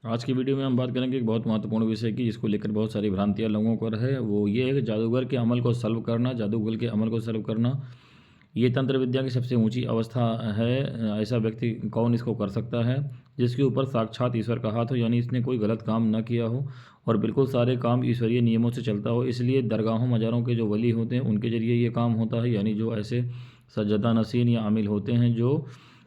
आज की वीडियो में हम बात करेंगे एक बहुत महत्वपूर्ण विषय की, जिसको लेकर बहुत सारी भ्रांतियां लोगों को है। वो ये है कि जादूगर के अमल को सल्व करना, जादूगर के अमल को सल्व करना ये तंत्र विद्या की सबसे ऊंची अवस्था है। ऐसा व्यक्ति कौन इसको कर सकता है जिसके ऊपर साक्षात ईश्वर का हाथ हो, यानी इसने कोई गलत काम न किया हो और बिल्कुल सारे काम ईश्वरीय नियमों से चलता हो। इसलिए दरगाहों मज़ारों के जो वली होते हैं उनके जरिए ये काम होता है, यानी जो ऐसे सज्जदा नसीन या आमिल होते हैं जो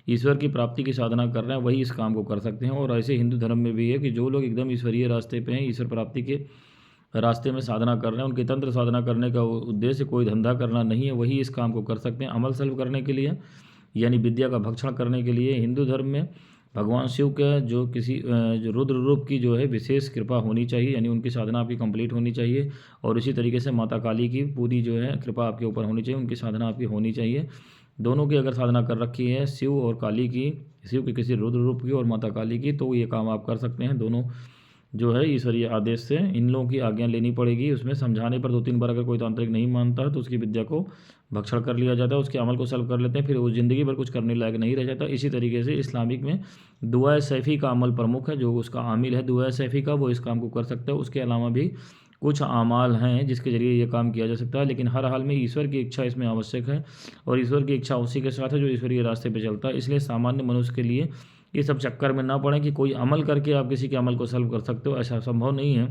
ईश्वर की प्राप्ति की साधना कर रहे हैं, वही इस काम को कर सकते हैं। और ऐसे हिंदू धर्म में भी है कि जो लोग एकदम ईश्वरीय रास्ते पे हैं, ईश्वर प्राप्ति के रास्ते में साधना कर रहे हैं, उनके तंत्र साधना करने का उद्देश्य कोई धंधा करना नहीं है, वही इस काम को कर सकते हैं। अमल सल्व करने के लिए, यानी विद्या का भक्षण करने के लिए हिंदू धर्म में भगवान शिव का जो रुद्र रूप की जो है विशेष कृपा होनी चाहिए, यानी उनकी साधना आपकी कंप्लीट होनी चाहिए। और इसी तरीके से माता काली की पूरी जो है कृपा आपके ऊपर होनी चाहिए, उनकी साधना आपकी होनी चाहिए। दोनों की अगर साधना कर रखी है, शिव और काली की, शिव की किसी रुद्र रूप की और माता काली की, तो ये काम आप कर सकते हैं। दोनों जो है ईश्वरीय आदेश से इन लोगों की आज्ञा लेनी पड़ेगी। उसमें समझाने पर 2-3 बार अगर कोई तांत्रिक नहीं मानता है तो उसकी विद्या को भक्षण कर लिया जाता है, उसके अमल को सल्व कर लेते हैं, फिर वो ज़िंदगी भर कुछ करने लायक नहीं रह जाता। इसी तरीके से इस्लामिक में दुआ सैफ़ी का अमल प्रमुख है। जो उसका आमिल है दुआ सैफ़ी का, वो इस काम को कर सकता है। उसके अलावा भी कुछ आमाल हैं जिसके ज़रिए ये काम किया जा सकता है, लेकिन हर हाल में ईश्वर की इच्छा इसमें आवश्यक है। और ईश्वर की इच्छा उसी के साथ है जो ईश्वरीय रास्ते पे चलता है। इसलिए सामान्य मनुष्य के लिए ये सब चक्कर में ना पड़ें कि कोई अमल करके आप किसी के अमल को सल्व कर सकते हो, ऐसा संभव नहीं है।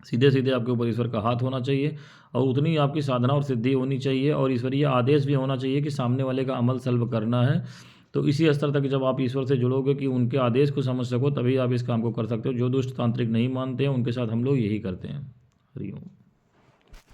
सीधे सीधे आपके ऊपर ईश्वर का हाथ होना चाहिए और उतनी आपकी साधना और सिद्धि होनी चाहिए और ईश्वरीय आदेश भी होना चाहिए कि सामने वाले का अमल सल्व करना है। तो इसी स्तर तक जब आप ईश्वर से जुड़ोगे कि उनके आदेश को समझ सको, तभी आप इस काम को कर सकते हो। जो दुष्ट तांत्रिक नहीं मानते हैं उनके साथ हम लोग यही करते हैं। हरि ओम।